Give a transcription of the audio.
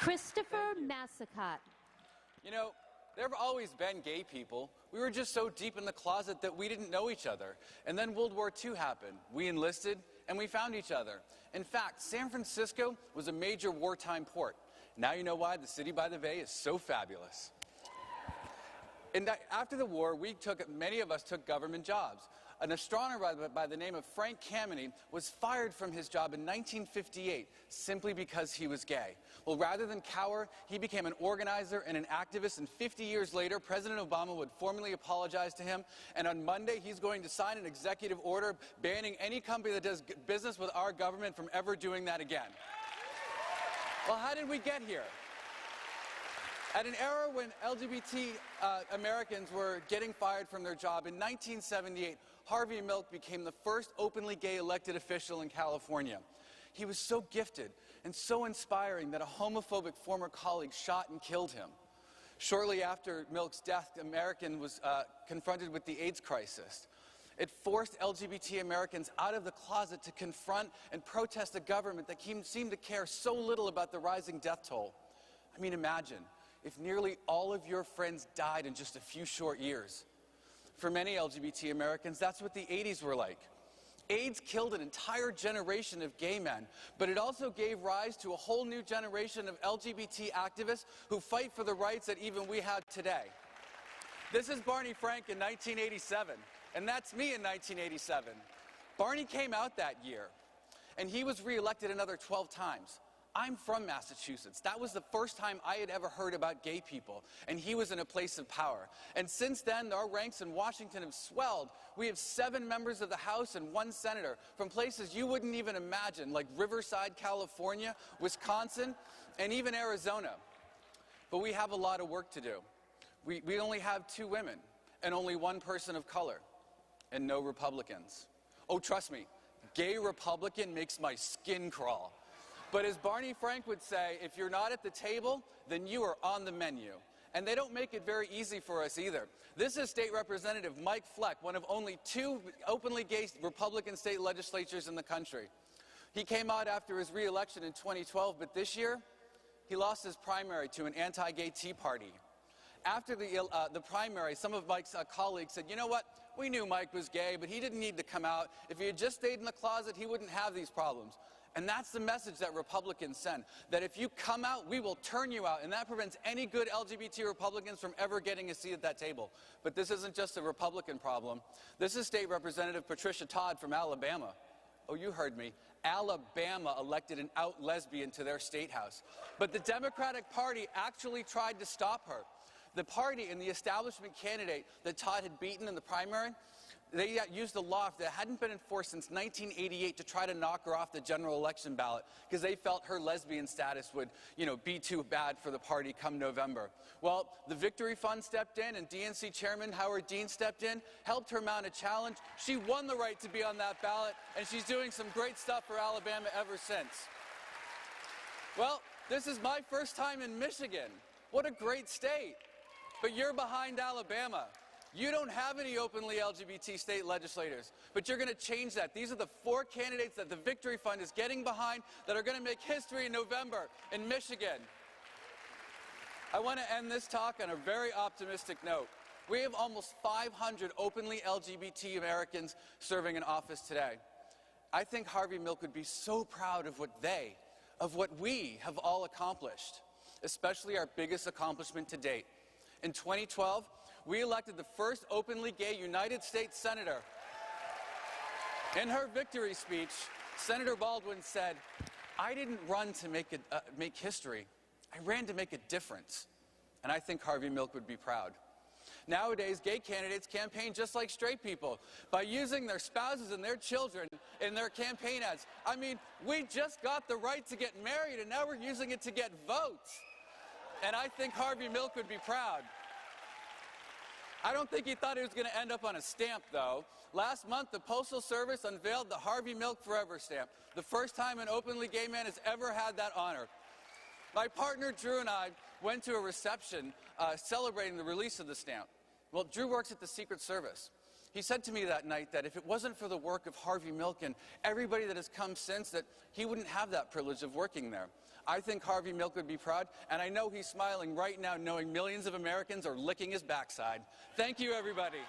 Christopher Massicotte. You know, there have always been gay people. We were just so deep in the closet that we didn't know each other. And then World War II happened. We enlisted, and we found each other. In fact, San Francisco was a major wartime port. Now you know why the city by the bay is so fabulous. And after the war, many of us took government jobs. An astronomer by the name of Frank Kameny was fired from his job in 1958 simply because he was gay. Well, rather than cower, he became an organizer and an activist, and 50 years later, President Obama would formally apologize to him, and on Monday, he's going to sign an executive order banning any company that does business with our government from ever doing that again. Well, how did we get here? At an era when LGBT Americans were getting fired from their job, in 1978, Harvey Milk became the first openly gay elected official in California. He was so gifted and so inspiring that a homophobic former colleague shot and killed him. Shortly after Milk's death, American was confronted with the AIDS crisis. It forced LGBT Americans out of the closet to confront and protest a government that seemed to care so little about the rising death toll. I mean, imagine if nearly all of your friends died in just a few short years. For many LGBT Americans, that's what the 80s were like. AIDS killed an entire generation of gay men, but it also gave rise to a whole new generation of LGBT activists who fight for the rights that even we have today. This is Barney Frank in 1987, and that's me in 1987. Barney came out that year, and he was reelected another 12 times. I'm from Massachusetts. That was the first time I had ever heard about gay people, and he was in a place of power. And since then, our ranks in Washington have swelled. We have 7 members of the House and 1 senator from places you wouldn't even imagine, like Riverside, California, Wisconsin, and even Arizona. But we have a lot of work to do. We only have 2 women and only 1 person of color, and no Republicans. Oh, trust me, gay Republican makes my skin crawl. But as Barney Frank would say, if you're not at the table, then you are on the menu. And they don't make it very easy for us either. This is State Representative Mike Fleck, one of only 2 openly gay Republican state legislatures in the country. He came out after his re-election in 2012, but this year, he lost his primary to an anti-gay Tea Party. After the primary, some of Mike's colleagues said, you know what, we knew Mike was gay, but he didn't need to come out. If he had just stayed in the closet, he wouldn't have these problems. And that's the message that Republicans send, that if you come out, we will turn you out, and that prevents any good LGBT Republicans from ever getting a seat at that table. But this isn't just a Republican problem. This is State Representative Patricia Todd from Alabama. Oh, you heard me. Alabama elected an out lesbian to their state house. But the Democratic Party actually tried to stop her. The party and the establishment candidate that Todd had beaten in the primary, they used a law that hadn't been enforced since 1988 to try to knock her off the general election ballot because they felt her lesbian status would, be too bad for the party come November. Well, the Victory Fund stepped in, and DNC Chairman Howard Dean stepped in, helped her mount a challenge. She won the right to be on that ballot, and she's doing some great stuff for Alabama ever since. Well, this is my first time in Michigan. What a great state. But you're behind Alabama. You don't have any openly LGBT state legislators, but you're going to change that. These are the 4 candidates that the Victory Fund is getting behind that are going to make history in November in Michigan. I want to end this talk on a very optimistic note. We have almost 500 openly LGBT Americans serving in office today. I think Harvey Milk would be so proud of what we have all accomplished, especially our biggest accomplishment to date. In 2012, we elected the first openly gay United States Senator. In her victory speech, Senator Baldwin said, I didn't run to make history. I ran to make a difference. And I think Harvey Milk would be proud. Nowadays, gay candidates campaign just like straight people by using their spouses and their children in their campaign ads. I mean, we just got the right to get married, and now we're using it to get votes. And I think Harvey Milk would be proud. I don't think he thought he was going to end up on a stamp, though. Last month, the Postal Service unveiled the Harvey Milk Forever stamp, the first time an openly gay man has ever had that honor. My partner, Drew, and I went to a reception celebrating the release of the stamp. Well, Drew works at the Secret Service. He said to me that night that if it wasn't for the work of Harvey Milk and everybody that has come since, that he wouldn't have that privilege of working there. I think Harvey Milk would be proud, and I know he's smiling right now knowing millions of Americans are licking his backside. Thank you, everybody.